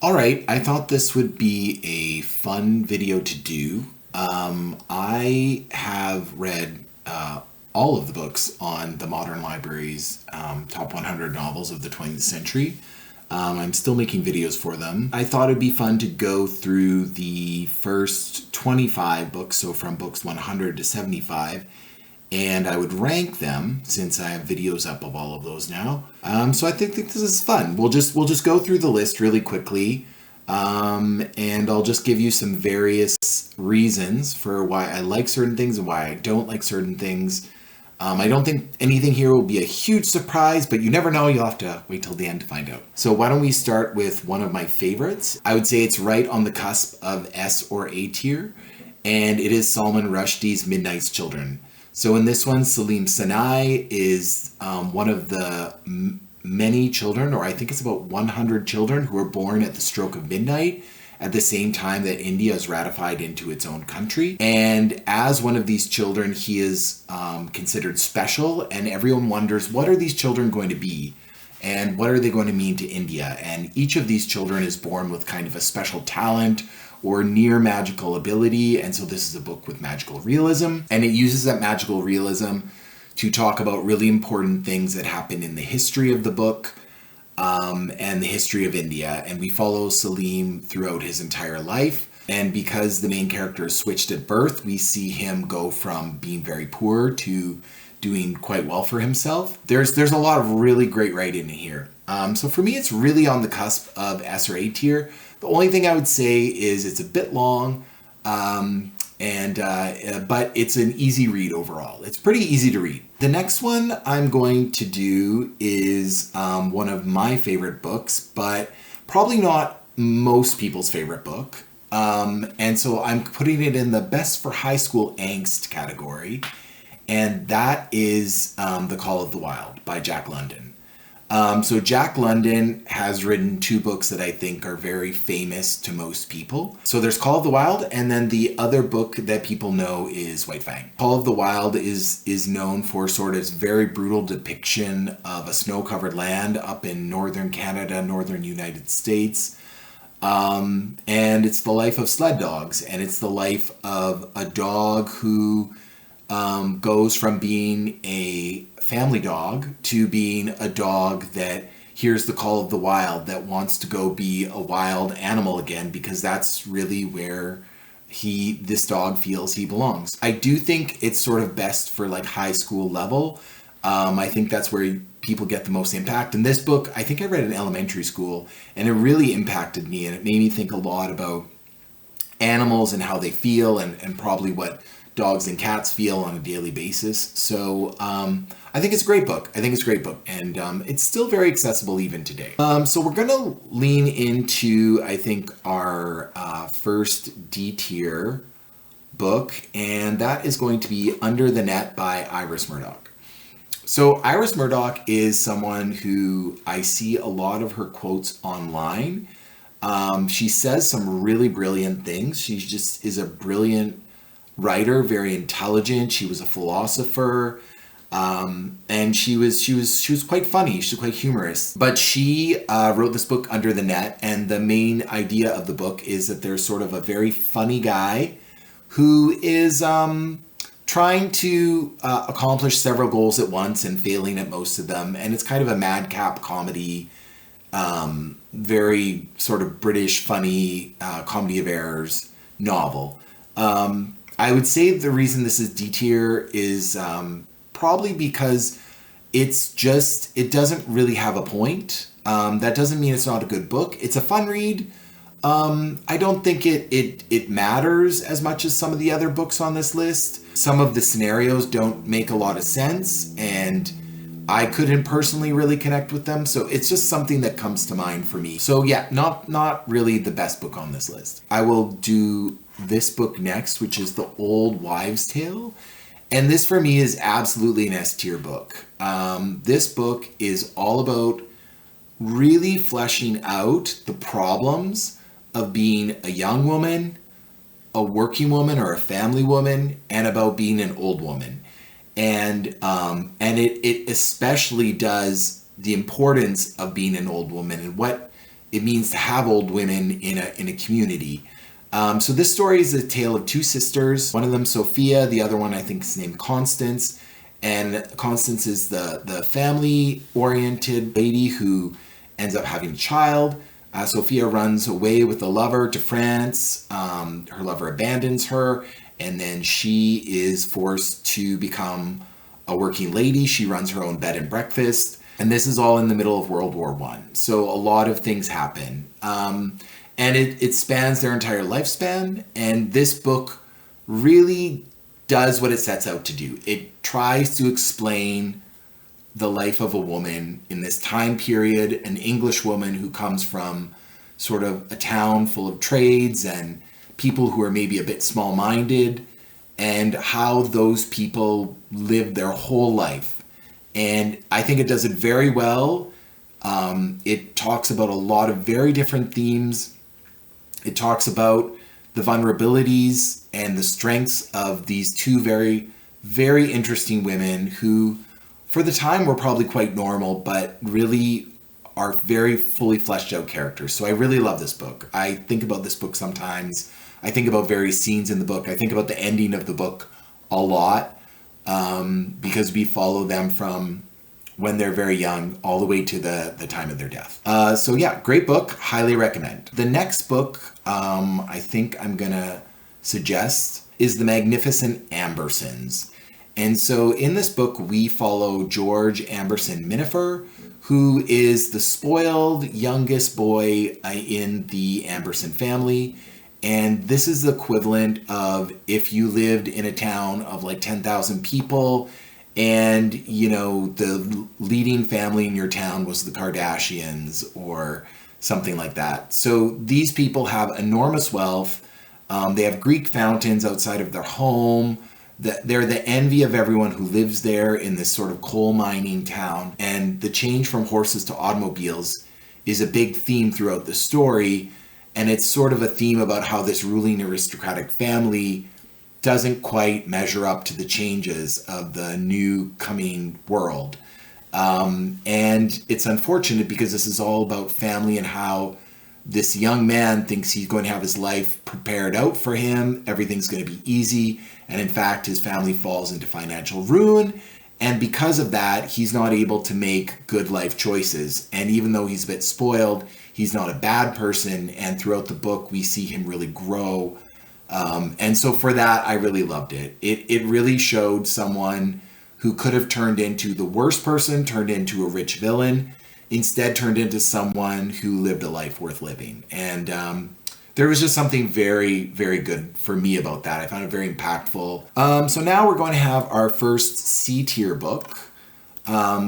All right, I thought this would be a fun video to do. I have read all of the books on the Modern Library's top 100 novels of the 20th century. I'm still making videos for them. I thought it'd be fun to go through the first 25 books, so from books 100 to 75, and I would rank them since I have videos up of all of those now. So I think this is fun. We'll just go through the list really quickly, and I'll just give you some various reasons for why I like certain things and why I don't like certain things. I don't think anything here will be a huge surprise, but you never know. You'll have to wait till the end to find out. So why don't we start with one of my favorites? I would say it's right on the cusp of S or A tier, and it is Salman Rushdie's Midnight's Children. So in this one, Salim Sinai is one of the many children, or I think it's about 100 children who are born at the stroke of midnight at the same time that India is ratified into its own country. And as one of these children, he is considered special, and everyone wonders, what are these children going to be? And what are they going to mean to India? And each of these children is born with kind of a special talent or near magical ability. And so this is a book with magical realism. And it uses that magical realism to talk about really important things that happen in the history of the book and the history of India. And we follow Salim throughout his entire life. And because the main character is switched at birth, we see him go from being very poor to doing quite well for himself. There's a lot of really great writing in here. So for me, it's really on the cusp of S or A tier. The only thing I would say is it's a bit long, but it's an easy read overall. It's pretty easy to read. The next one I'm going to do is one of my favorite books, but probably not most people's favorite book. And so I'm putting it in the best for high school angst category. And that is The Call of the Wild by Jack London. So Jack London has written two books that I think are very famous to most people. So there's Call of the Wild, and then the other book that people know is White Fang. Call of the Wild is known for sort of very brutal depiction of a snow-covered land up in northern Canada, northern United States. And it's the life of sled dogs, and it's the life of a dog who goes from being a family dog to being a dog that hears the call of the wild, that wants to go be a wild animal again, because that's really where this dog feels he belongs. I do think it's sort of best for like high school level. I think that's where people get the most impact. And this book, I think I read in elementary school, and it really impacted me, and it made me think a lot about animals and how they feel, and probably what dogs and cats feel on a daily basis. So I think it's a great book. And it's still very accessible even today. So we're going to lean into, I think, our first D tier book, and that is going to be Under the Net by Iris Murdoch. So Iris Murdoch is someone who I see a lot of her quotes online. She says some really brilliant things. She just is a brilliant writer, very intelligent. She was a philosopher, and she was quite funny. She was quite humorous. But she wrote this book, Under the Net, and the main idea of the book is that there's sort of a very funny guy who is trying to accomplish several goals at once and failing at most of them. And it's kind of a madcap comedy, very sort of British funny comedy of errors novel. I would say the reason this is D tier is probably because it doesn't really have a point. That doesn't mean it's not a good book. It's a fun read. I don't think it matters as much as some of the other books on this list. Some of the scenarios don't make a lot of sense, and I couldn't personally really connect with them. So it's just something that comes to mind for me. So yeah, not really the best book on this list. I will do this book next, which is The Old Wives' Tale. And this for me is absolutely an S tier book. This book is all about really fleshing out the problems of being a young woman, a working woman, or a family woman, and about being an old woman. And it especially does the importance of being an old woman and what it means to have old women in a community. So this story is a tale of two sisters. One of them, Sophia. The other one, I think, is named Constance. And Constance is the family-oriented lady who ends up having a child. Sophia runs away with a lover to France. Her lover abandons her, and then she is forced to become a working lady. She runs her own bed and breakfast. And this is all in the middle of World War One. So a lot of things happen. And it spans their entire lifespan. And this book really does what it sets out to do. It tries to explain the life of a woman in this time period, an English woman who comes from sort of a town full of trades and people who are maybe a bit small-minded, and how those people live their whole life. And I think it does it very well. It talks about a lot of very different themes. It talks about the vulnerabilities and the strengths of these two very, very interesting women who, for the time, were probably quite normal, but really are very fully fleshed out characters. So I really love this book. I think about this book sometimes. I think about various scenes in the book. I think about the ending of the book a lot, because we follow them from when they're very young all the way to the time of their death. So yeah, great book. Highly recommend. The next book I think I'm going to suggest is The Magnificent Ambersons. And so in this book, we follow George Amberson Minifer, who is the spoiled youngest boy in the Amberson family. And this is the equivalent of if you lived in a town of like 10,000 people and, you know, the leading family in your town was the Kardashians or something like that. So these people have enormous wealth. They have Greek fountains outside of their home. They're the envy of everyone who lives there in this sort of coal mining town. And the change from horses to automobiles is a big theme throughout the story. And it's sort of a theme about how this ruling aristocratic family doesn't quite measure up to the changes of the new coming world. And it's unfortunate because this is all about family and how this young man thinks he's going to have his life prepared out for him. Everything's going to be easy. And in fact, his family falls into financial ruin. And because of that, he's not able to make good life choices. And even though he's a bit spoiled, he's not a bad person. And throughout the book, we see him really grow. And so for that, I really loved it. It really showed someone who could have turned into the worst person, turned into a rich villain, instead turned into someone who lived a life worth living. And there was just something very, very good for me about that. I found it very impactful. So now we're going to have our first C-tier book,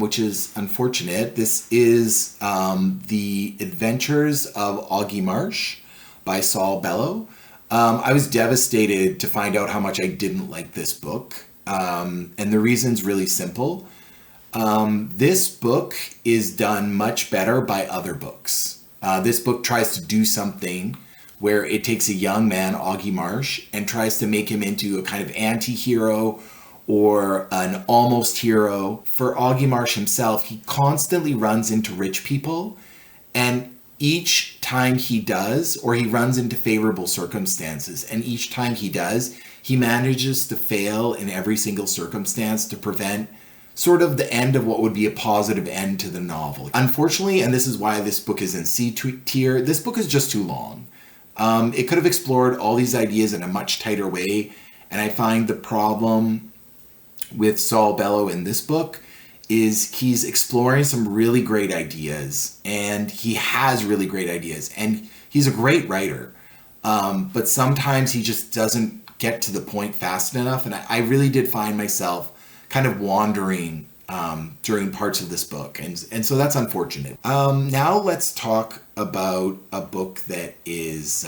which is unfortunate. This is The Adventures of Augie Marsh by Saul Bellow. I was devastated to find out how much I didn't like this book. And the reason's really simple. This book is done much better by other books. This book tries to do something where it takes a young man, Augie Marsh, and tries to make him into a kind of anti-hero or an almost hero. For Augie Marsh himself, he constantly runs into rich people, and each time he does, or he runs into favorable circumstances, and each time he does, he manages to fail in every single circumstance to prevent sort of the end of what would be a positive end to the novel. Unfortunately, and this is why this book is in C tier, this book is just too long. It could have explored all these ideas in a much tighter way, and I find the problem with Saul Bellow in this book is he's exploring some really great ideas, and he has really great ideas, and he's a great writer, but sometimes he just doesn't get to the point fast enough, and I really did find myself kind of wandering during parts of this book, and so that's unfortunate. Now let's talk about a book that is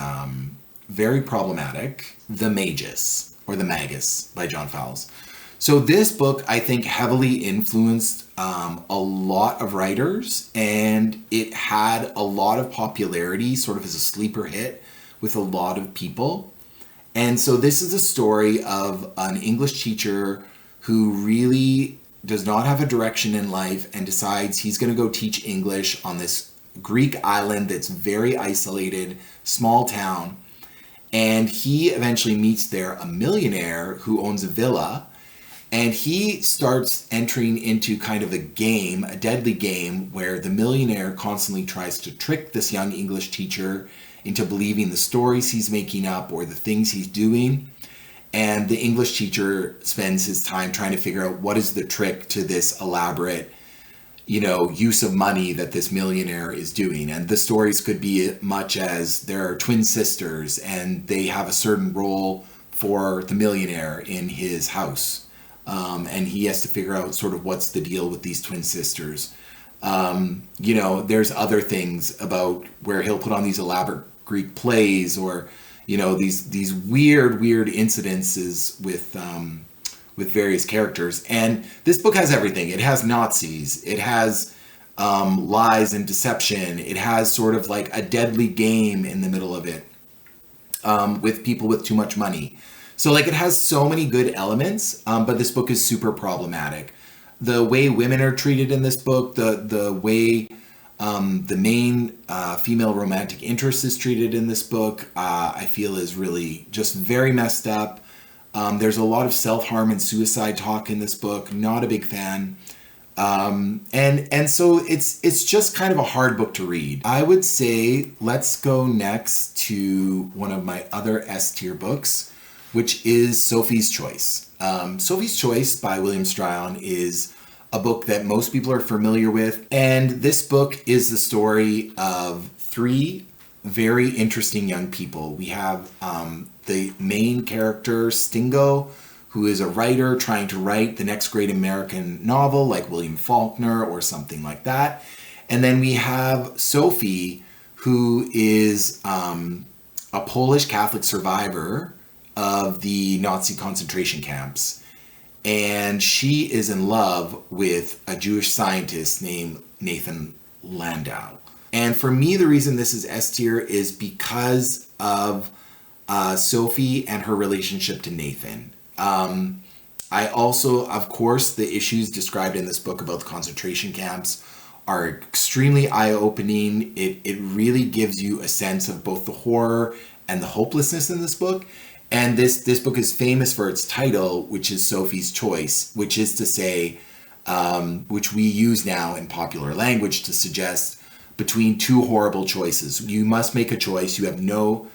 very problematic, The Magus, or The Magus by John Fowles. So this book, I think, heavily influenced a lot of writers, and it had a lot of popularity, sort of as a sleeper hit with a lot of people. And so this is a story of an English teacher who really does not have a direction in life and decides he's going to go teach English on this Greek island that's very isolated, small town. And he eventually meets there a millionaire who owns a villa. And he starts entering into kind of a game, a deadly game, where the millionaire constantly tries to trick this young English teacher into believing the stories he's making up or the things he's doing. And the English teacher spends his time trying to figure out what is the trick to this elaborate, use of money that this millionaire is doing. And the stories could be much as there are twin sisters and they have a certain role for the millionaire in his house. And he has to figure out sort of what's the deal with these twin sisters. There's other things about where he'll put on these elaborate Greek plays or, these weird incidences with various characters. And this book has everything. It has Nazis. It has lies and deception. It has sort of like a deadly game in the middle of it with people with too much money. So like it has so many good elements, but this book is super problematic. The way women are treated in this book, the way the main female romantic interest is treated in this book, I feel is really just very messed up. There's a lot of self-harm and suicide talk in this book. Not a big fan. And so it's just kind of a hard book to read. I would say let's go next to one of my other S tier books, which is Sophie's Choice. Sophie's Choice by William Stryon is a book that most people are familiar with. And this book is the story of three very interesting young people. We have the main character, Stingo, who is a writer trying to write the next great American novel like William Faulkner or something like that. And then we have Sophie, who is a Polish Catholic survivor of the Nazi concentration camps. And she is in love with a Jewish scientist named Nathan Landau. And for me, the reason this is S tier is because of Sophie and her relationship to Nathan. I also, of course, the issues described in this book about the concentration camps are extremely eye-opening. It really gives you a sense of both the horror and the hopelessness in this book. And this book is famous for its title, which is Sophie's Choice, which is to say, which we use now in popular language to suggest between two horrible choices. You must make a choice. You have no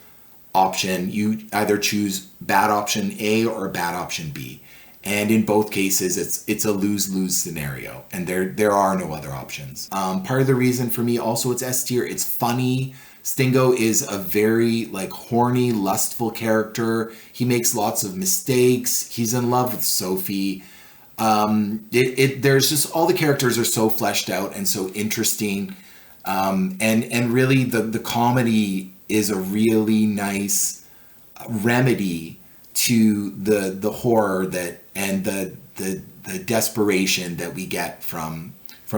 option. You either choose bad option A or bad option B. And in both cases, it's a lose-lose scenario. And there are no other options. Part of the reason for me also it's S tier, it's funny. Stingo is a very horny, lustful character. He makes lots of mistakes. He's in love with Sophie. There's just all the characters are so fleshed out and so interesting. And really the comedy is a really nice remedy to the horror that and the desperation that we get from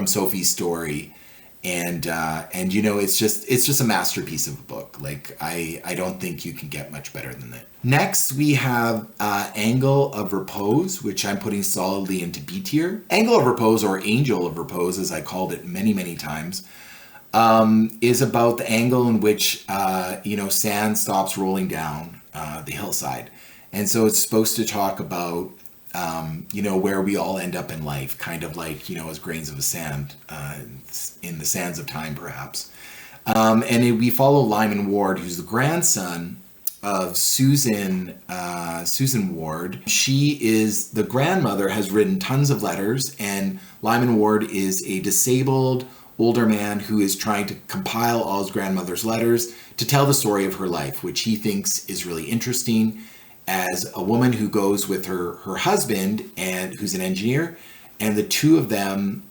Sophie's story. And it's just a masterpiece of a book. I don't think you can get much better than that. Next, we have Angle of Repose, which I'm putting solidly into B tier. Angle of Repose, or Angel of Repose, as I called it many, many times, is about the angle in which sand stops rolling down the hillside. And so it's supposed to talk about where we all end up in life, kind of as grains of sand in the sands of time, perhaps. We follow Lyman Ward, who's the grandson of Susan Ward. She is the grandmother, has written tons of letters, and Lyman Ward is a disabled older man who is trying to compile all his grandmother's letters to tell the story of her life, which he thinks is really interesting, as a woman who goes with her husband, and who's an engineer, and the two of them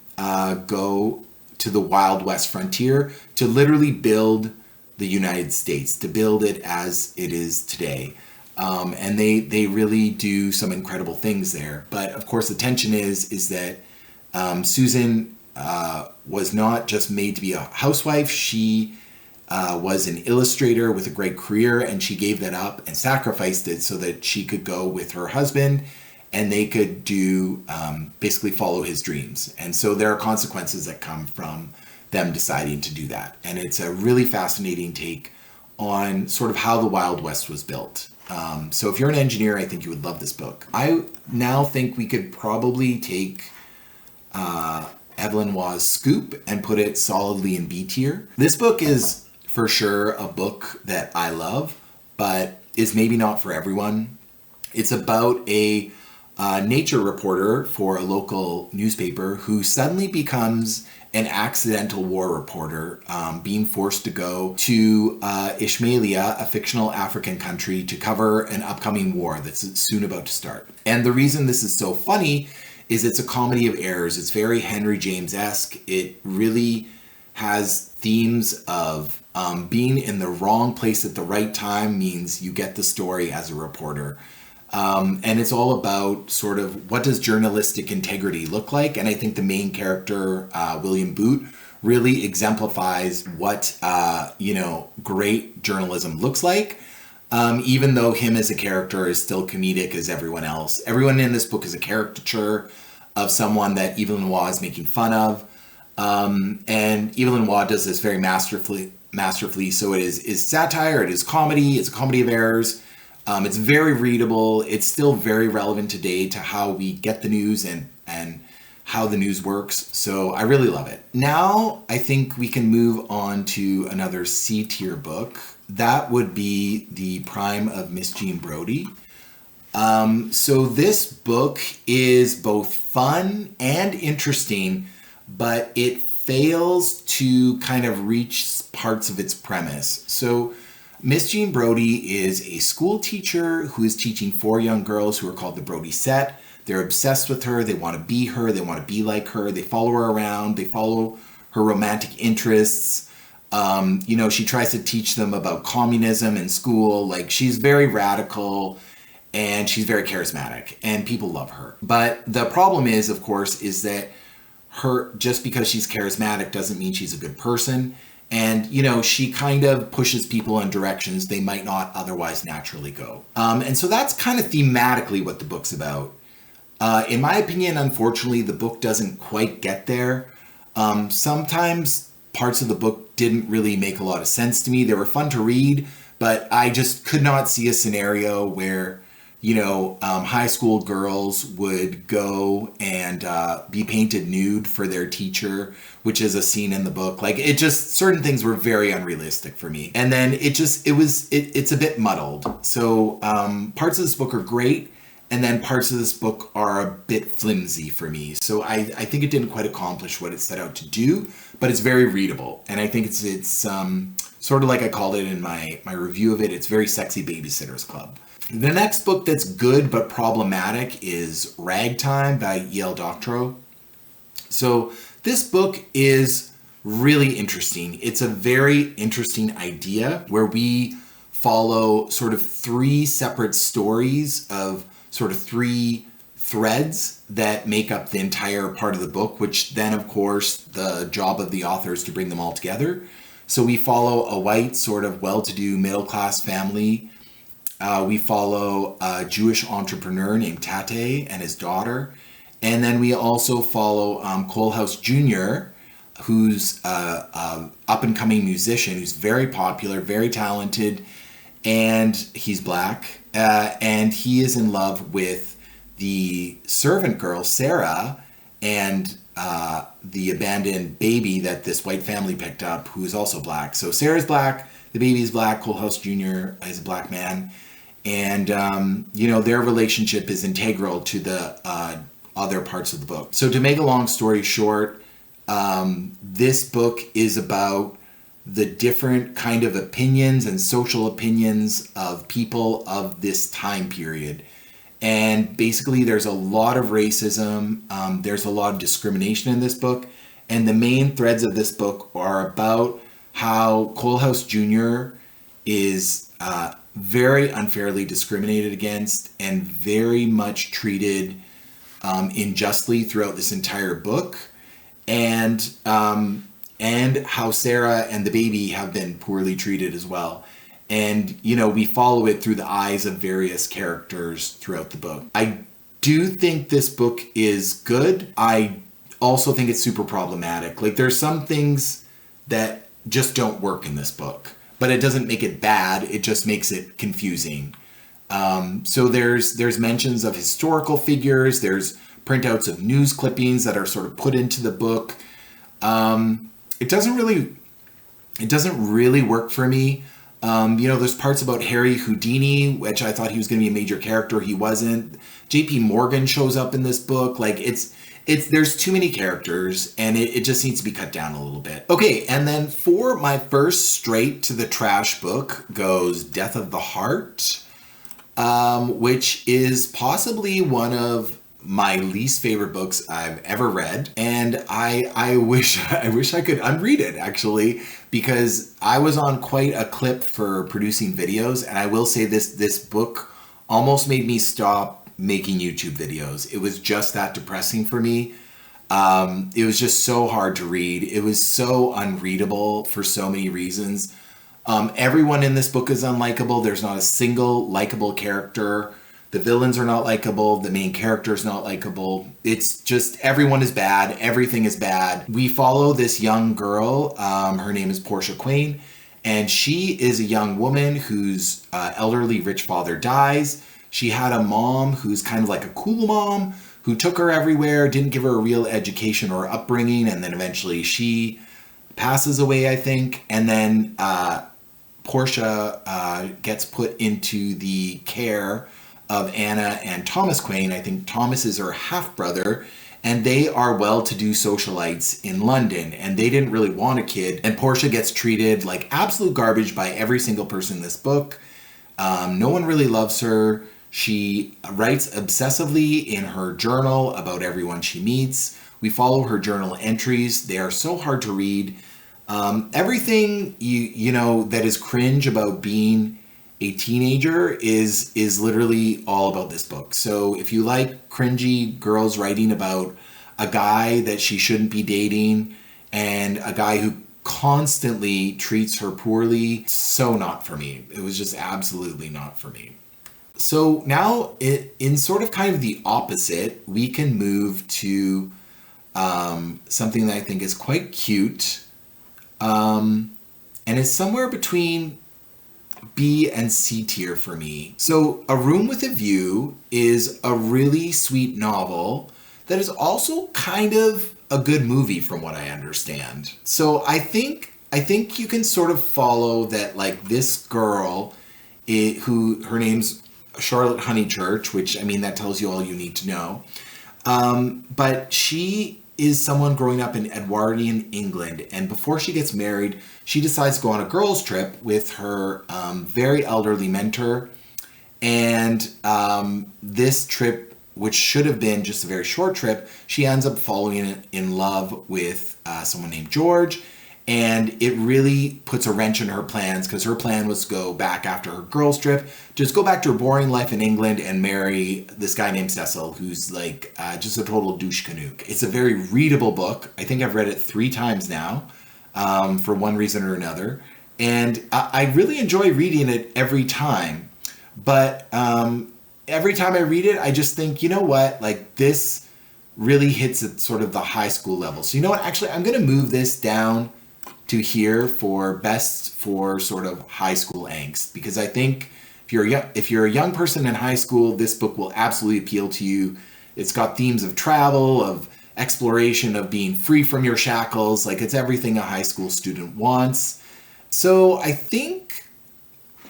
go to the Wild West frontier to literally build the United States, to build it as it is today. And they really do some incredible things there. But of course, the tension is that Susan was not just made to be a housewife. She was an illustrator with a great career, and she gave that up and sacrificed it so that she could go with her husband and they could do basically follow his dreams. And so there are consequences that come from them deciding to do that. And it's a really fascinating take on sort of how the Wild West was built. So if you're an engineer, I think you would love this book. I now think we could probably take Evelyn Waugh's Scoop and put it solidly in B tier. This book is for sure a book that I love, but is maybe not for everyone. It's about a nature reporter for a local newspaper who suddenly becomes an accidental war reporter, being forced to go to Ismailia, a fictional African country, to cover an upcoming war that's soon about to start. And the reason this is so funny is it's a comedy of errors. It's very Henry James-esque. It really has themes of being in the wrong place at the right time means you get the story as a reporter. And it's all about sort of what does journalistic integrity look like? And I think the main character, William Booth, really exemplifies what, great journalism looks like. Even though him as a character is still comedic as everyone else. Everyone in this book is a caricature of someone that Evelyn Waugh is making fun of. And Evelyn Waugh does this very masterfully. So it is satire, it is comedy, it's a comedy of errors. It's very readable. It's still very relevant today to how we get the news and how the news works. So I really love it. Now I think we can move on to another C tier book. That would be The Prime of Miss Jean Brodie. So this book is both fun and interesting, but it fails to kind of reach parts of its premise. So Miss Jean Brodie is a school teacher who is teaching 4 young girls who are called the Brodie Set. They're obsessed with her. They want to be her. They want to be like her. They follow her around. They follow her romantic interests. She tries to teach them about communism in school. Like, she's very radical and she's very charismatic and people love her. But the problem is, of course, is that just because she's charismatic doesn't mean she's a good person. And, she kind of pushes people in directions they might not otherwise naturally go. And so that's kind of thematically what the book's about. In my opinion, unfortunately, the book doesn't quite get there. Sometimes parts of the book didn't really make a lot of sense to me. They were fun to read, but I just could not see a scenario where, high school girls would go and be painted nude for their teacher, which is a scene in the book. Like, certain things were very unrealistic for me. And then it's a bit muddled. So parts of this book are great, and then parts of this book are a bit flimsy for me. So I think it didn't quite accomplish what it set out to do, but it's very readable. And I think it's sort of like I called it in my review of it, it's very sexy Babysitter's Club. The next book that's good but problematic is Ragtime by E.L. Doctorow. So this book is really interesting. It's a very interesting idea where we follow sort of 3 separate stories of sort of 3 threads that make up the entire part of the book, which then, of course, the job of the author is to bring them all together. So we follow a white, sort of well-to-do middle-class family. We follow a Jewish entrepreneur named Tate and his daughter. And then we also follow Coalhouse Jr., who's an up-and-coming musician who's very popular, very talented, and he's black. And he is in love with the servant girl, Sarah, and the abandoned baby that this white family picked up, who is also black. So Sarah's black, the baby's black, Coalhouse Jr. is a black man. And, their relationship is integral to the other parts of the book. So to make a long story short, this book is about the different kind of opinions and social opinions of people of this time period. And basically there's a lot of racism, there's a lot of discrimination in this book. And the main threads of this book are about how Coalhouse Jr. is very unfairly discriminated against and very much treated unjustly throughout this entire book, and how Sarah and the baby have been poorly treated as well. And, we follow it through the eyes of various characters throughout the book. I do think this book is good. I also think it's super problematic. Like there's some things that just don't work in this book, but it doesn't make it bad. It just makes it confusing. So there's mentions of historical figures. There's printouts of news clippings that are sort of put into the book. It doesn't really work for me. There's parts about Harry Houdini, which I thought he was going to be a major character. He wasn't. J.P. Morgan shows up in this book. Like there's too many characters, and it just needs to be cut down a little bit. Okay, and then for my first straight to the trash book goes Death of the Heart, which is possibly one of my least favorite books I've ever read. And I wish I could unread it, actually, because I was on quite a clip for producing videos. And I will say this book almost made me stop making YouTube videos. It was just that depressing for me. It was just so hard to read. It was so unreadable for so many reasons. Everyone in this book is unlikable. There's not a single likable character. The villains are not likable. The main character is not likable. It's just everyone is bad. Everything is bad. We follow this young girl. Her name is Portia Quain. And she is a young woman whose elderly rich father dies. She had a mom who's kind of like a cool mom who took her everywhere, didn't give her a real education or upbringing. And then eventually she passes away, I think. And then Portia gets put into the care of Anna and Thomas Quain. I think Thomas is her half-brother, and they are well-to-do socialites in London, and they didn't really want a kid, and Portia gets treated like absolute garbage by every single person in this book. No one really loves her. She writes obsessively in her journal about everyone she meets. We follow her journal entries. They are so hard to read. Everything you know that is cringe about being a teenager is literally all about this book. So if you like cringy girls writing about a guy that she shouldn't be dating and a guy who constantly treats her poorly, so not for me. It was just absolutely not for me. So now in sort of kind of the opposite, we can move to something that I think is quite cute. And it's somewhere between B and C tier for me. So A Room with a View is a really sweet novel that is also kind of a good movie from what I understand. So I think you can sort of follow that, like, this girl who her name's Charlotte Honeychurch, which, I mean, that tells you all you need to know. But she is someone growing up in Edwardian England, and before she gets married, she decides to go on a girls' trip with her very elderly mentor. And this trip, which should have been just a very short trip, she ends up falling in love with someone named George. And it really puts a wrench in her plans, because her plan was to go back after her girls' trip, just go back to her boring life in England and marry this guy named Cecil, who's like just a total douche canoe. It's a very readable book. I think I've read it 3 times now, for one reason or another. And I really enjoy reading it every time. But every time I read it, I just think, you know what, like, this really hits at sort of the high school level. So you know what, actually, I'm going to move this down to here for best for sort of high school angst, because I think if you're a young person in high school, this book will absolutely appeal to you. It's got themes of travel, of exploration, of being free from your shackles. Like, it's everything a high school student wants. So I think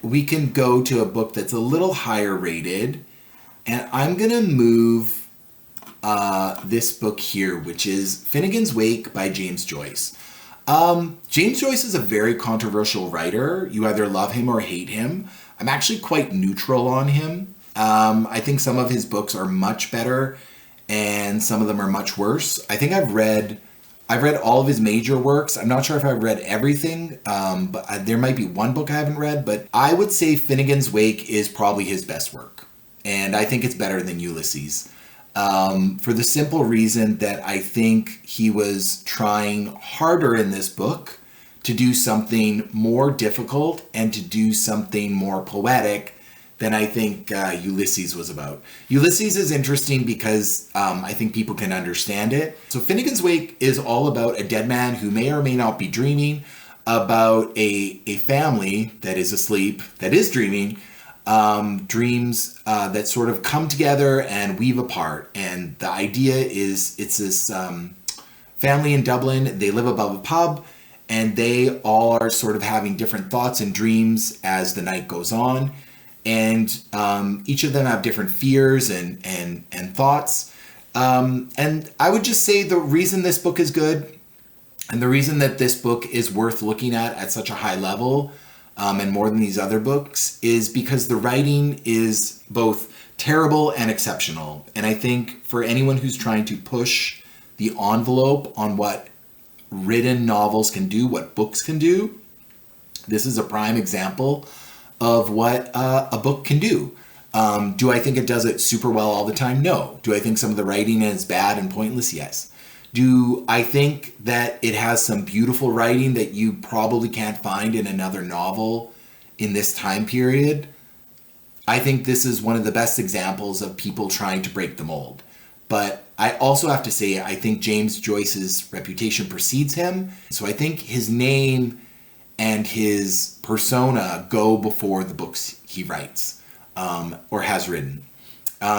we can go to a book that's a little higher rated, and I'm gonna move this book here, which is Finnegan's Wake by James Joyce. James Joyce is a very controversial writer. You either love him or hate him. I'm actually quite neutral on him. I think some of his books are much better and some of them are much worse. I think I've read all of his major works. I'm not sure if I've read everything, but there might be one book I haven't read, but I would say Finnegan's Wake is probably his best work. And I think it's better than Ulysses. For the simple reason that I think he was trying harder in this book to do something more difficult and to do something more poetic than I think Ulysses was about. Ulysses is interesting because I think people can understand it. So Finnegan's Wake is all about a dead man who may or may not be dreaming, about a family that is asleep, that is dreaming, dreams that sort of come together and weave apart. And the idea is it's this family in Dublin. They live above a pub, and they all are sort of having different thoughts and dreams as the night goes on. And each of them have different fears and thoughts. And I would just say the reason this book is good, and the reason that this book is worth looking at such a high level, and more than these other books, is because the writing is both terrible and exceptional. And I think for anyone who's trying to push the envelope on what written novels can do, what books can do, this is a prime example of what a book can do. Do I think it does it super well all the time? No. Do I think some of the writing is bad and pointless? Yes. Do I think that it has some beautiful writing that you probably can't find in another novel in this time period? I think this is one of the best examples of people trying to break the mold. But I also have to say, I think James Joyce's reputation precedes him. So I think his name and his persona go before the books he writes, or has written.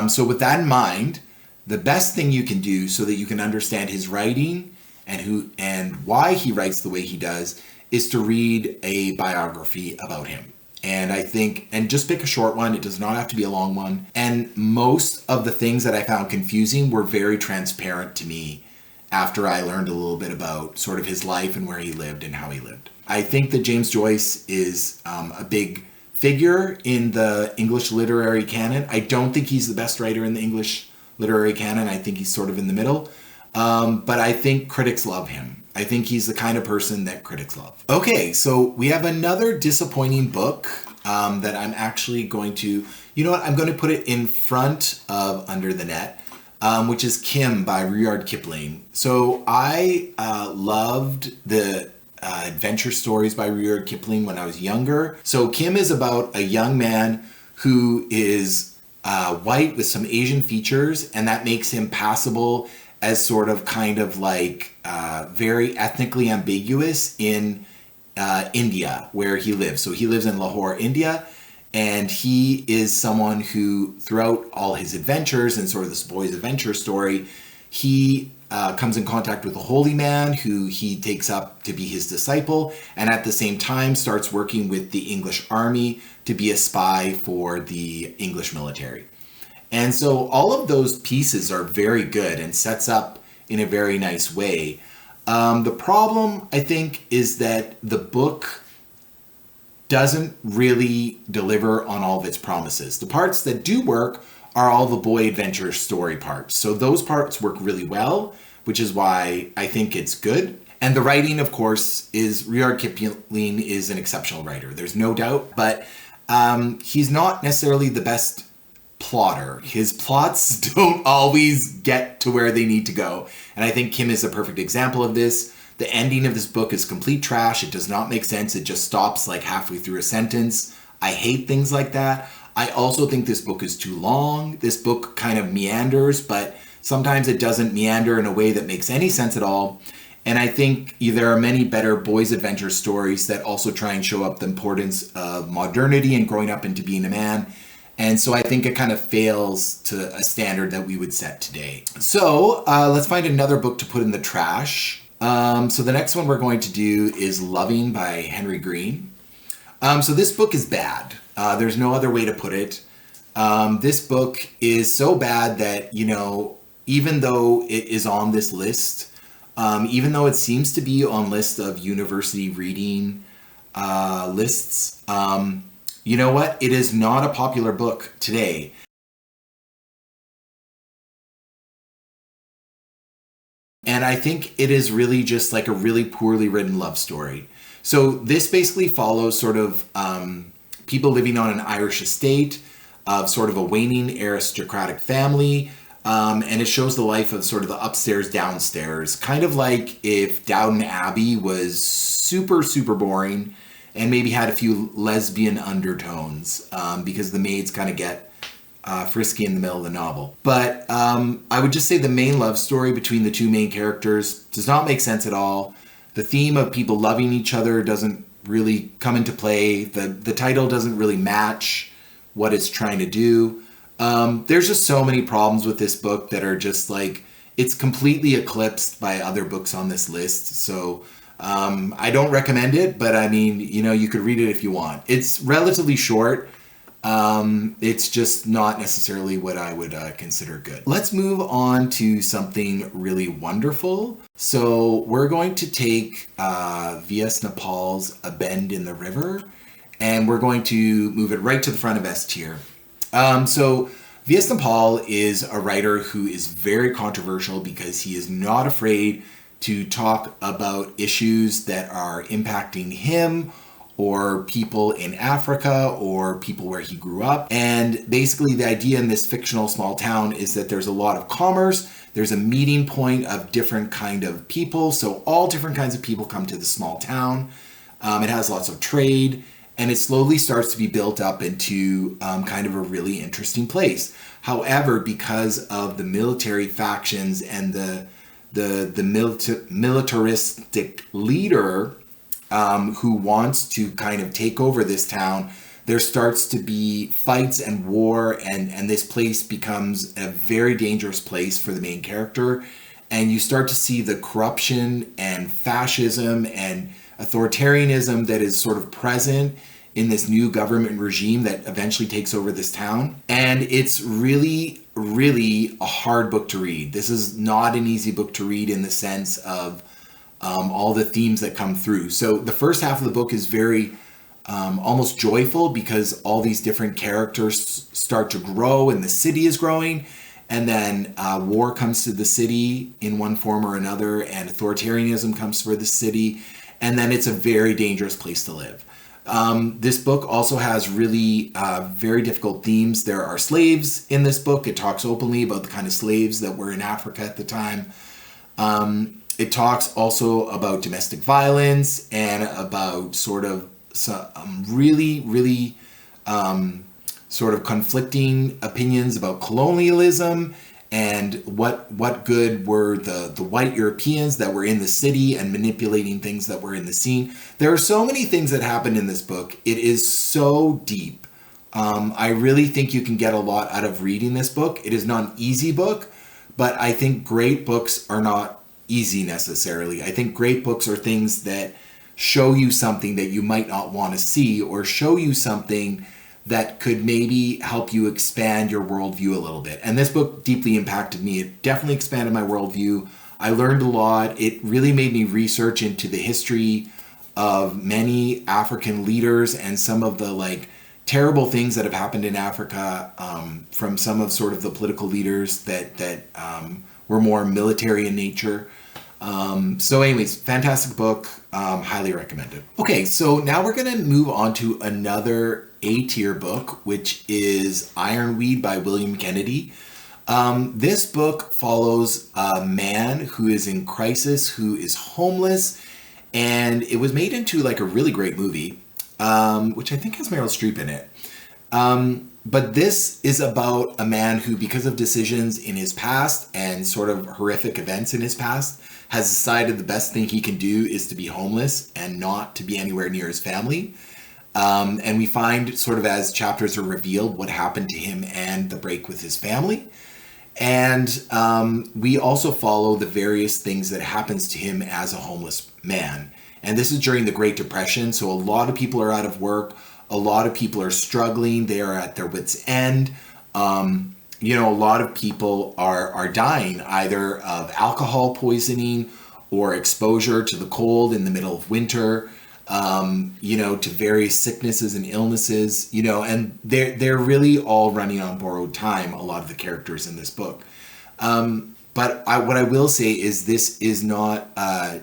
So with that in mind, the best thing you can do so that you can understand his writing and why he writes the way he does is to read a biography about him. And I think, and just pick a short one, it does not have to be a long one. And most of the things that I found confusing were very transparent to me after I learned a little bit about sort of his life and where he lived and how he lived. I think that James Joyce is a big figure in the English literary canon. I don't think he's the best writer in the English literary canon. I think he's sort of in the middle. But I think critics love him. I think he's the kind of person that critics love. Okay, so we have another disappointing book that I'm actually going to, you know what, I'm going to put it in front of Under the Net, which is Kim by Rudyard Kipling. So I loved the adventure stories by Rudyard Kipling when I was younger. So Kim is about a young man who is white with some Asian features, and that makes him passable as sort of kind of like very ethnically ambiguous in India, where he lives. So he lives in Lahore, India, and he is someone who, throughout all his adventures and sort of this boy's adventure story, he comes in contact with a holy man who he takes up to be his disciple, and at the same time starts working with the English army to be a spy for the English military. And so all of those pieces are very good and sets up in a very nice way. The problem, I think, is that the book doesn't really deliver on all of its promises. The parts that do work are all the boy adventure story parts. So those parts work really well, which is why I think it's good. And the writing, of course, is Rudyard Kipling is an exceptional writer. There's no doubt, but he's not necessarily the best plotter. His plots don't always get to where they need to go. And I think Kim is a perfect example of this. The ending of this book is complete trash. It does not make sense. It just stops like halfway through a sentence. I hate things like that. I also think this book is too long. This book kind of meanders, but sometimes it doesn't meander in a way that makes any sense at all. And I think there are many better boys' adventure stories that also try and show up the importance of modernity and growing up into being a man. And so I think it kind of fails to a standard that we would set today. So let's find another book to put in the trash. So the next one we're going to do is Loving by Henry Green. So this book is bad. There's no other way to put it. This book is so bad that, you know, even though it is on this list, even though it seems to be on list of university reading lists, you know what? It is not a popular book today. And I think it is really just like a really poorly written love story. So this basically follows sort of people living on an Irish estate of sort of a waning aristocratic family. And it shows the life of sort of the upstairs, downstairs, kind of like if Downton Abbey was super, super boring and maybe had a few lesbian undertones, because the maids kind of get frisky in the middle of the novel. But I would just say the main love story between the two main characters does not make sense at all. The theme of people loving each other doesn't really come into play. The title doesn't really match what it's trying to do. There's just so many problems with this book that are just like, it's completely eclipsed by other books on this list. So I don't recommend it, but I mean, you could read it if you want. It's relatively short. It's just not necessarily what I would consider good. Let's move on to something really wonderful. So we're going to take V.S. Naipaul's A Bend in the River, and we're going to move it right to the front of S tier. So V.S. Naipaul is a writer who is very controversial because he is not afraid to talk about issues that are impacting him or people in Africa or people where he grew up. And basically the idea in this fictional small town is that there's a lot of commerce. There's a meeting point of different kind of people. So all different kinds of people come to the small town. It has lots of trade, and it slowly starts to be built up into kind of a really interesting place. However, because of the military factions and the militaristic leader who wants to kind of take over this town, there starts to be fights and war, and this place becomes a very dangerous place for the main character. And you start to see the corruption and fascism and authoritarianism that is sort of present in this new government regime that eventually takes over this town. And it's really, really a hard book to read. This is not an easy book to read in the sense of all the themes that come through. So the first half of the book is very almost joyful because all these different characters start to grow and the city is growing. And then war comes to the city in one form or another, and authoritarianism comes for the city. And then it's a very dangerous place to live. This book also has really very difficult themes. There are slaves in this book. It talks openly about the kind of slaves that were in Africa at the time. It talks also about domestic violence and about sort of really, really sort of conflicting opinions about colonialism and what good were the white Europeans that were in the city and manipulating things that were in the scene. There are so many things that happen in this book. It is so deep. I really think you can get a lot out of reading this book. It is not an easy book, but I think great books are not easy necessarily. I think great books are things that show you something that you might not want to see, or show you something that could maybe help you expand your worldview a little bit. And this book deeply impacted me. It definitely expanded my worldview. I learned a lot. It really made me research into the history of many African leaders and some of the terrible things that have happened in Africa from some of sort of the political leaders that were more military in nature. So anyways, fantastic book, highly recommended. Okay, so now we're gonna move on to another A-tier book, which is Ironweed by William Kennedy. This book follows a man who is in crisis, who is homeless, and it was made into a really great movie, which I think has Meryl Streep in it. But this is about a man who, because of decisions in his past and sort of horrific events in his past, has decided the best thing he can do is to be homeless and not to be anywhere near his family. And we find sort of as chapters are revealed what happened to him and the break with his family. And we also follow the various things that happens to him as a homeless man. And this is during the Great Depression. So a lot of people are out of work. A lot of people are struggling. They are at their wits' end. A lot of people are dying either of alcohol poisoning or exposure to the cold in the middle of winter, to various sicknesses and illnesses, and they're really all running on borrowed time, a lot of the characters in this book. But what I will say is this is not a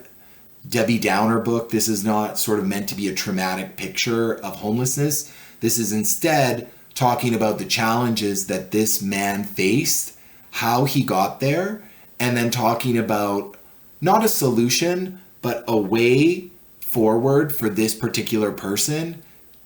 Debbie Downer book. This is not sort of meant to be a traumatic picture of homelessness. This is instead talking about the challenges that this man faced, how he got there, and then talking about not a solution, but a way forward for this particular person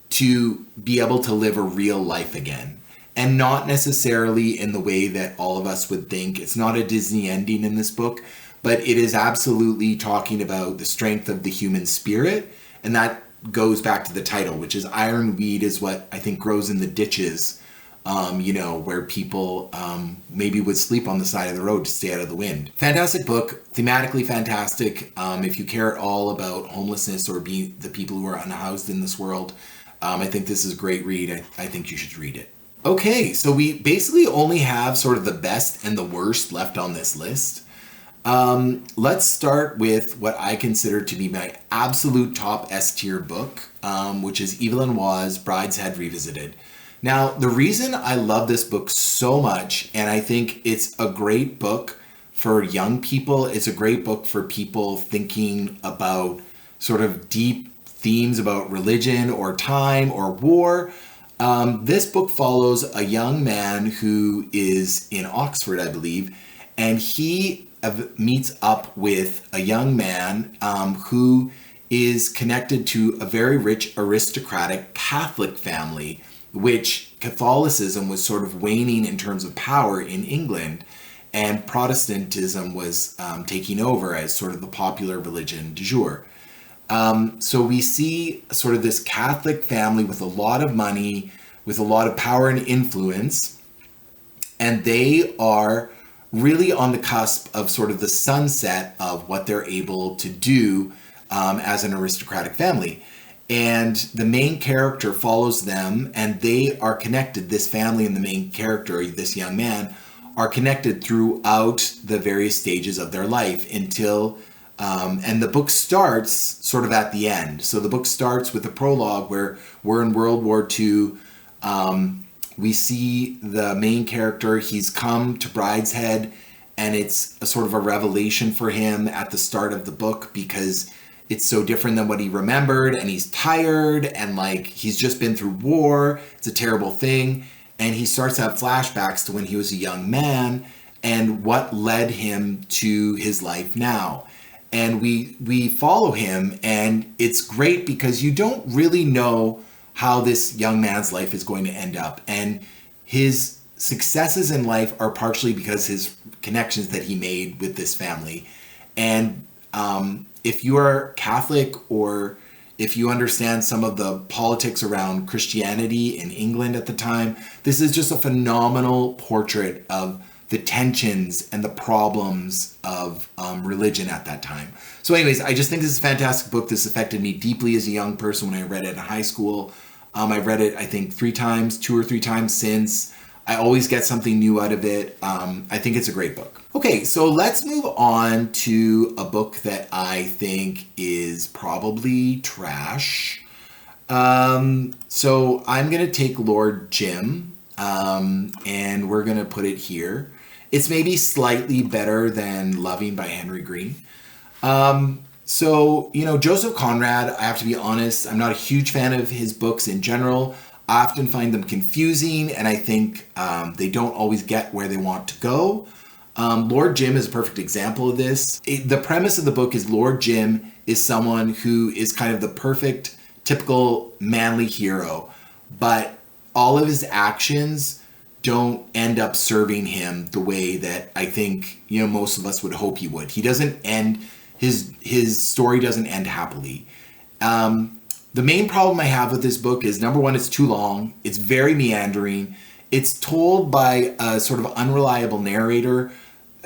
to be able to live a real life again. And not necessarily in the way that all of us would think. It's not a Disney ending in this book, but it is absolutely talking about the strength of the human spirit. And that goes back to the title, which is ironweed is what I think grows in the ditches, where people maybe would sleep on the side of the road to stay out of the wind. Fantastic book, thematically fantastic. If you care at all about homelessness or the people who are unhoused in this world, I think this is a great read. I think you should read it. Okay, so we basically only have sort of the best and the worst left on this list. Let's start with what I consider to be my absolute top S tier book, which is Evelyn Waugh's Brideshead Revisited. Now, the reason I love this book so much, and I think it's a great book for young people, it's a great book for people thinking about sort of deep themes about religion or time or war. This book follows a young man who is in Oxford, I believe, and he meets up with a young man who is connected to a very rich aristocratic Catholic family, which Catholicism was sort of waning in terms of power in England, and Protestantism was taking over as sort of the popular religion du jour. So we see sort of this Catholic family with a lot of money, with a lot of power and influence, and they are really on the cusp of sort of the sunset of what they're able to do as an aristocratic family. And the main character follows them, and they are connected. This family and the main character, this young man, are connected throughout the various stages of their life until, and the book starts sort of at the end. So the book starts with a prologue where we're in World War II. We see the main character, he's come to Brideshead, and it's a sort of a revelation for him at the start of the book because it's so different than what he remembered, and he's tired, and like he's just been through war. It's a terrible thing. And he starts to have flashbacks to when he was a young man and what led him to his life now. And we follow him, and it's great because you don't really know how this young man's life is going to end up. And his successes in life are partially because his connections that he made with this family. And if you are Catholic, or if you understand some of the politics around Christianity in England at the time, this is just a phenomenal portrait of the tensions and the problems of religion at that time. So anyways, I just think this is a fantastic book. This affected me deeply as a young person when I read it in high school. I read it, I think, 2 or 3 times since. I always get something new out of it. I think it's a great book. Okay, so let's move on to a book that I think is probably trash. So I'm going to take Lord Jim, and we're going to put it here. It's maybe slightly better than Loving by Henry Green. So, Joseph Conrad, I have to be honest, I'm not a huge fan of his books in general. I often find them confusing, and I think they don't always get where they want to go. Lord Jim is a perfect example of this. The premise of the book is Lord Jim is someone who is kind of the perfect, typical manly hero, but all of his actions don't end up serving him the way that I think, most of us would hope he would. He doesn't end, his story doesn't end happily. The main problem I have with this book is, number one, it's too long. It's very meandering. It's told by a sort of unreliable narrator.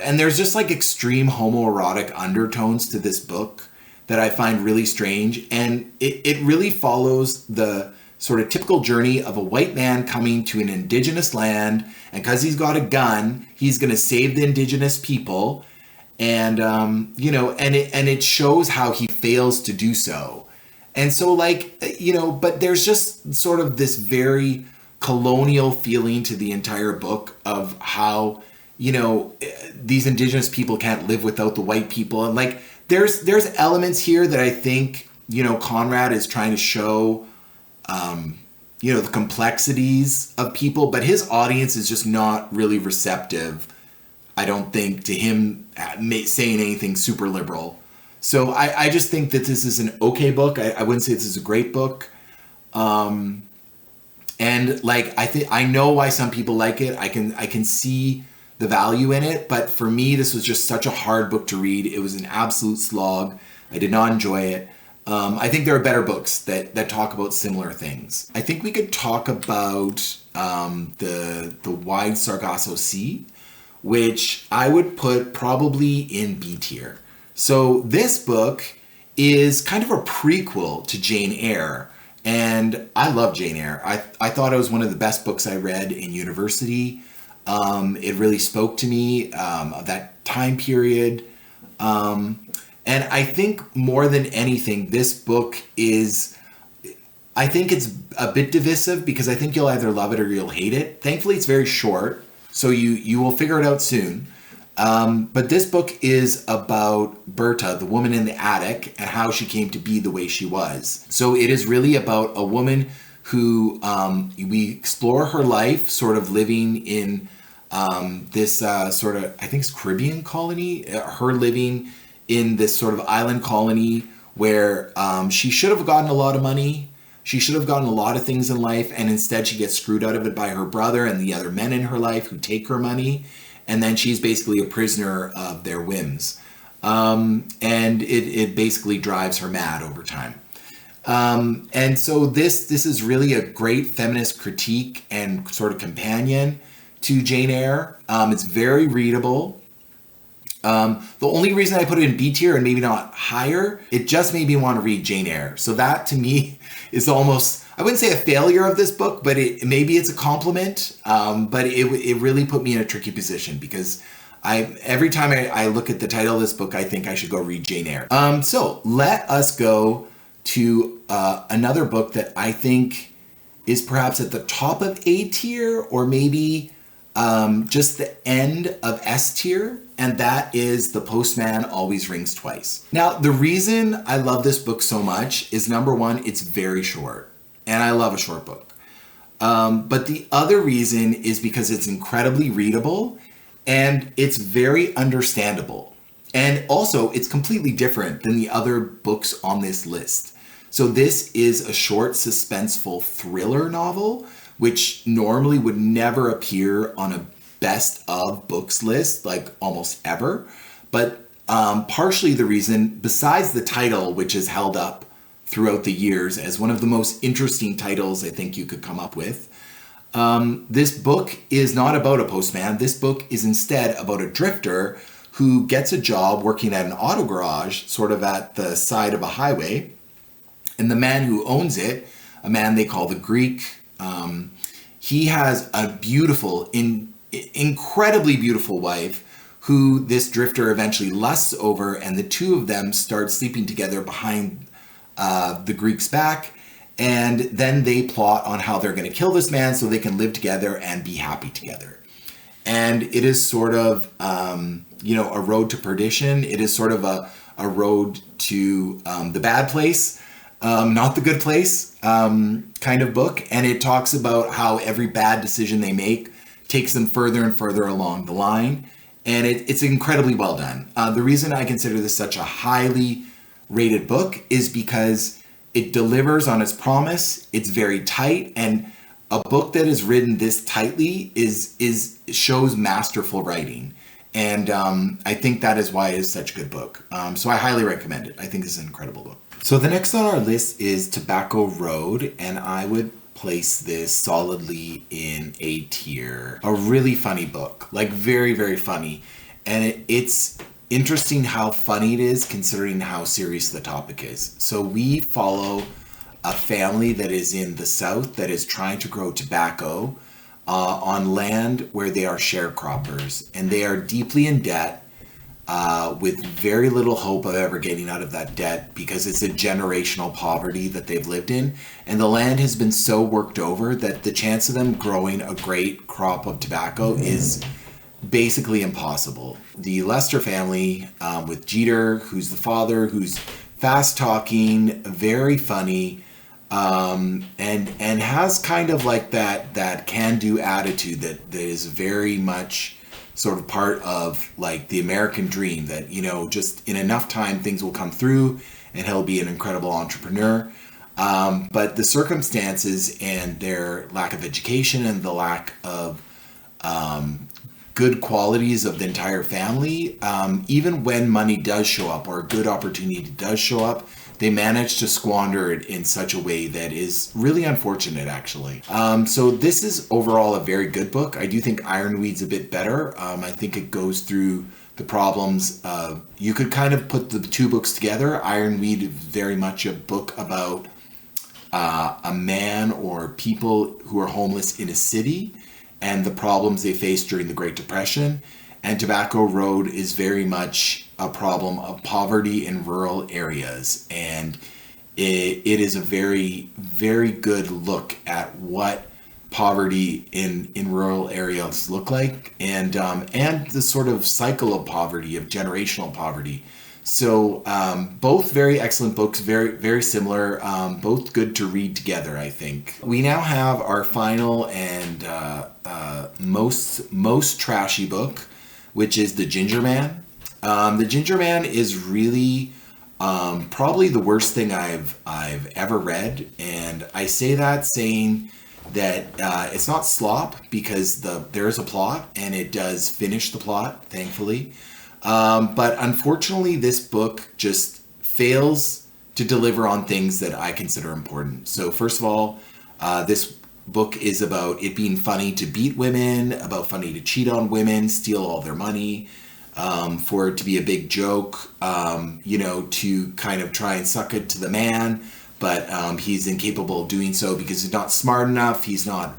And there's just like extreme homoerotic undertones to this book that I find really strange. And it really follows the sort of typical journey of a white man coming to an indigenous land. And because he's got a gun, he's going to save the indigenous people. And, and it shows how he fails to do so. And so but there's just sort of this very colonial feeling to the entire book of how, these indigenous people can't live without the white people. And there's elements here that I think, Conrad is trying to show, the complexities of people, but his audience is just not really receptive, I don't think, to him saying anything super liberal. So I just think that this is an okay book. I wouldn't say this is a great book. And like I know why some people like it. I can see the value in it, but for me this was just such a hard book to read. It was an absolute slog. I did not enjoy it. I think there are better books that talk about similar things. I think we could talk about the Wide Sargasso Sea, which I would put probably in B tier. So this book is kind of a prequel to Jane Eyre. And I love Jane Eyre. I thought it was one of the best books I read in university. It really spoke to me of that time period. And I think more than anything, this book I think it's a bit divisive because I think you'll either love it or you'll hate it. Thankfully, it's very short, so you will figure it out soon. But this book is about Berta, the woman in the attic, and how she came to be the way she was. So it is really about a woman who we explore her life, sort of living in this sort of, I think it's Caribbean colony, her living in this sort of island colony where she should have gotten a lot of money. She should have gotten a lot of things in life, and instead she gets screwed out of it by her brother and the other men in her life who take her money. And then she's basically a prisoner of their whims. And it basically drives her mad over time. And so this is really a great feminist critique and sort of companion to Jane Eyre. It's very readable. The only reason I put it in B tier and maybe not higher, it just made me want to read Jane Eyre. So that to me is almost, I wouldn't say a failure of this book, but maybe it's a compliment. But it really put me in a tricky position because every time I look at the title of this book, I think I should go read Jane Eyre. So let us go to another book that I think is perhaps at the top of A tier or maybe just the end of S tier, and that is The Postman Always Rings Twice. Now, the reason I love this book so much is, number one, it's very short, and I love a short book. But the other reason is because it's incredibly readable, and it's very understandable. And also, it's completely different than the other books on this list. So this is a short, suspenseful thriller novel, which normally would never appear on a best of books list, like almost ever. But partially the reason, besides the title, which is held up throughout the years as one of the most interesting titles I think you could come up with, this book is not about a postman. This book is instead about a drifter who gets a job working at an auto garage, sort of at the side of a highway. And the man who owns it, a man they call the Greek, he has a beautiful, incredibly beautiful wife who this drifter eventually lusts over, and the two of them start sleeping together behind the Greek's back, and then they plot on how they're going to kill this man so they can live together and be happy together. And it is sort of, a road to perdition. It is sort of a road to the bad place. Not the good place kind of book. And it talks about how every bad decision they make takes them further and further along the line. And it's incredibly well done. The reason I consider this such a highly rated book is because it delivers on its promise. It's very tight. And a book that is written this tightly shows masterful writing. And I think that is why it is such a good book. So I highly recommend it. I think this is an incredible book. So the next on our list is Tobacco Road, and I would place this solidly in A tier. A really funny book, like very, very funny. And it's interesting how funny it is considering how serious the topic is. So we follow a family that is in the South that is trying to grow tobacco on land where they are sharecroppers, and they are deeply in debt. With very little hope of ever getting out of that debt because it's a generational poverty that they've lived in. And the land has been so worked over that the chance of them growing a great crop of tobacco is basically impossible. The Lester family, with Jeter, who's the father, who's fast talking, very funny, and has kind of like that can-do attitude that is very much sort of part of like the American dream that, you know, just in enough time things will come through and he'll be an incredible entrepreneur. But the circumstances and their lack of education and the lack of good qualities of the entire family, even when money does show up or a good opportunity does show up, they manage to squander it in such a way that is really unfortunate, actually. So this is overall a very good book. I do think Ironweed's a bit better. I think it goes through the problems. You could kind of put the two books together. Ironweed is very much a book about a man or people who are homeless in a city and the problems they faced during the Great Depression. And Tobacco Road is very much a problem of poverty in rural areas. And it is a very, very good look at what poverty in rural areas look like, and the sort of cycle of poverty, of generational poverty. So both very excellent books, very, very similar, both good to read together, I think. We now have our final and most trashy book, which is The Ginger Man. The Ginger Man is really probably the worst thing I've ever read, and I say that saying that it's not slop, because there is a plot and it does finish the plot, thankfully. But unfortunately, this book just fails to deliver on things that I consider important. So first of all, this book is about it being funny to beat women, about funny to cheat on women, steal all their money, for it to be a big joke, to kind of try and suck it to the man, but he's incapable of doing so because he's not smart enough, he's not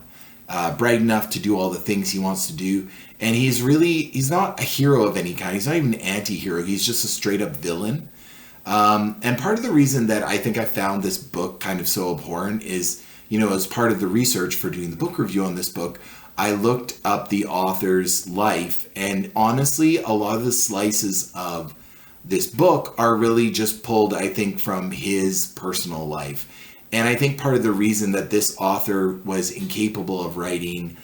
bright enough to do all the things he wants to do, and he's not a hero of any kind, he's not even an anti-hero, he's just a straight up villain. And part of the reason that I think I found this book kind of so abhorrent is, as part of the research for doing the book review on this book, I looked up the author's life, and honestly, a lot of the slices of this book are really just pulled, I think, from his personal life. And I think part of the reason that this author was incapable of writing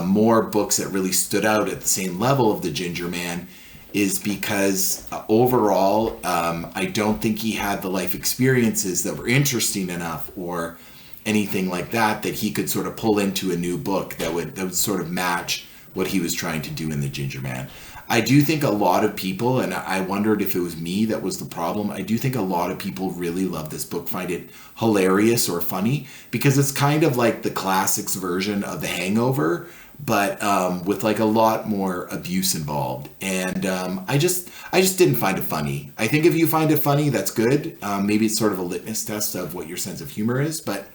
more books that really stood out at the same level of The Ginger Man is because overall, I don't think he had the life experiences that were interesting enough or anything like that he could sort of pull into a new book that would sort of match what he was trying to do in The Ginger Man. I do think a lot of people, and I wondered if it was me that was the problem, I do think a lot of people really love this book, find it hilarious or funny, because it's kind of like the classics version of The Hangover, but with like a lot more abuse involved. And I just didn't find it funny. I think if you find it funny, that's good. Maybe it's sort of a litmus test of what your sense of humor is, but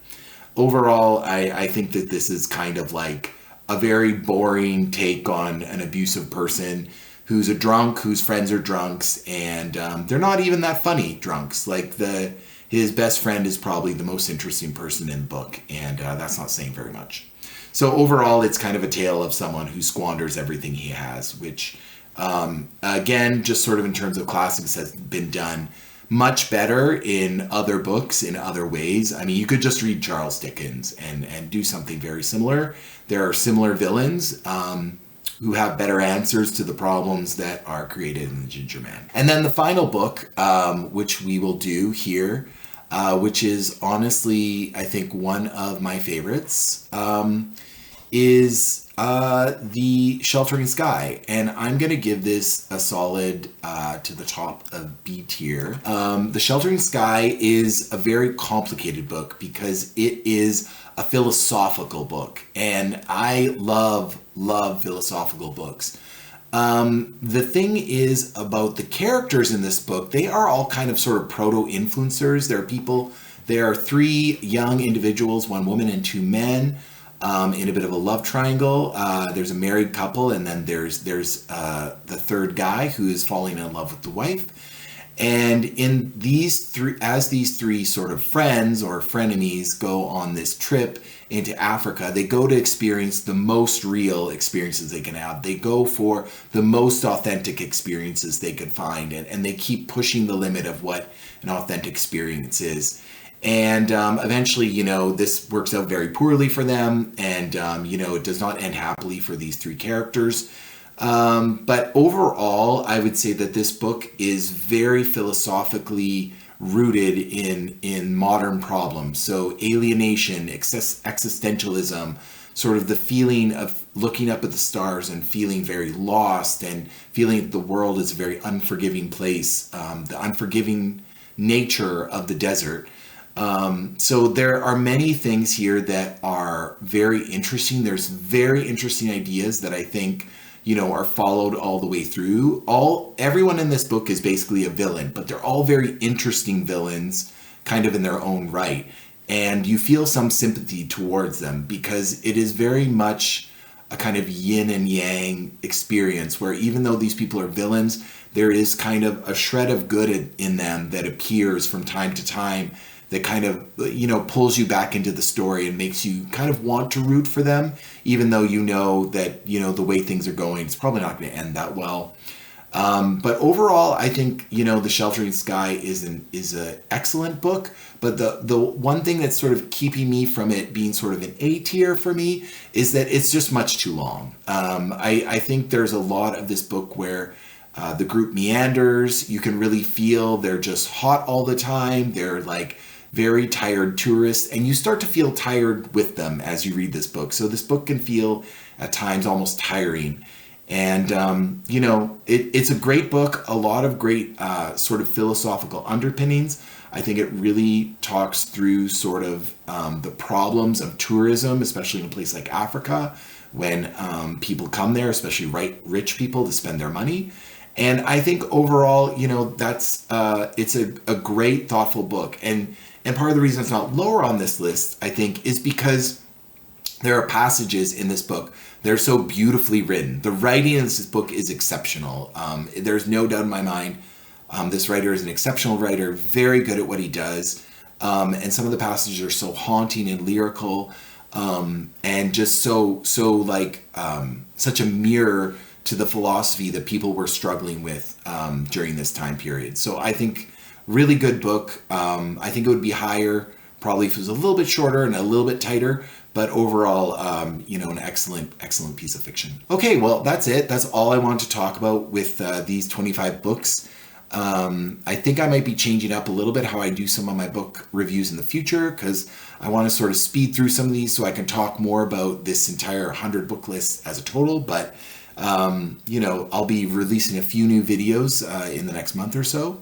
overall, I think that this is kind of like a very boring take on an abusive person who's a drunk, whose friends are drunks, and they're not even that funny drunks. Like his best friend is probably the most interesting person in the book, and that's not saying very much. So overall, it's kind of a tale of someone who squanders everything he has, which, again, just sort of in terms of classics, has been done much better in other books, in other ways. I mean, you could just read Charles Dickens and do something very similar. There are similar villains who have better answers to the problems that are created in The Ginger Man. And then the final book, which we will do here, which is honestly, I think, one of my favorites, is The Sheltering Sky. And I'm going to give this a solid to the top of B tier. The Sheltering Sky is a very complicated book because it is a philosophical book. And I love philosophical books. The thing is about the characters in this book, they are all kind of sort of proto-influencers. There are three young individuals, one woman and two men, in a bit of a love triangle. There's a married couple, and then there's the third guy who is falling in love with the wife. And in these three sort of friends or frenemies go on this trip into Africa, they go to experience the most real experiences they can have. They go for the most authentic experiences they could find, and they keep pushing the limit of what an authentic experience is. And eventually, this works out very poorly for them, and it does not end happily for these three characters. But overall, I would say that this book is very philosophically rooted in modern problems. So alienation, existentialism, sort of the feeling of looking up at the stars and feeling very lost and feeling that the world is a very unforgiving place, the unforgiving nature of the desert. So there are many things here that are very interesting. There's very interesting ideas that I think, are followed all the way through. Everyone in this book is basically a villain, but they're all very interesting villains, kind of in their own right. And you feel some sympathy towards them because it is very much a kind of yin and yang experience where even though these people are villains, there is kind of a shred of good in them that appears from time to time that kind of, pulls you back into the story and makes you kind of want to root for them, even though that, the way things are going, it's probably not going to end that well. But overall, I think, The Sheltering Sky is an excellent book. But the one thing that's sort of keeping me from it being sort of an A tier for me is that it's just much too long. I think there's a lot of this book where the group meanders. You can really feel they're just hot all the time. They're like very tired tourists, and you start to feel tired with them as you read this book. So this book can feel at times almost tiring. And, it's a great book, a lot of great sort of philosophical underpinnings. I think it really talks through sort of the problems of tourism, especially in a place like Africa, when people come there, especially rich people, to spend their money. And I think overall, that's it's a great, thoughtful book. And part of the reason it's not lower on this list, I think, is because there are passages in this book. They're so beautifully written. The writing in this book is exceptional. There's no doubt in my mind. This writer is an exceptional writer, very good at what he does. And some of the passages are so haunting and lyrical, and just so like such a mirror to the philosophy that people were struggling with during this time period. So I think really good book. I think it would be higher probably if it was a little bit shorter and a little bit tighter. But overall, an excellent piece of fiction. Okay, well, that's it. That's all I want to talk about with these 25 books. I think I might be changing up a little bit how I do some of my book reviews in the future because I want to sort of speed through some of these so I can talk more about this entire 100 book list as a total. But, I'll be releasing a few new videos in the next month or so.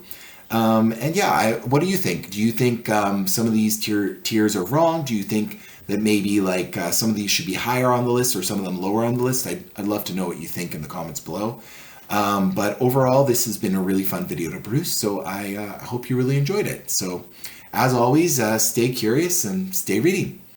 What do you think? Do you think some of these tiers are wrong? Do you think that maybe some of these should be higher on the list or some of them lower on the list? I'd love to know what you think in the comments below. But overall, this has been a really fun video to produce, so I hope you really enjoyed it. So as always, stay curious and stay reading.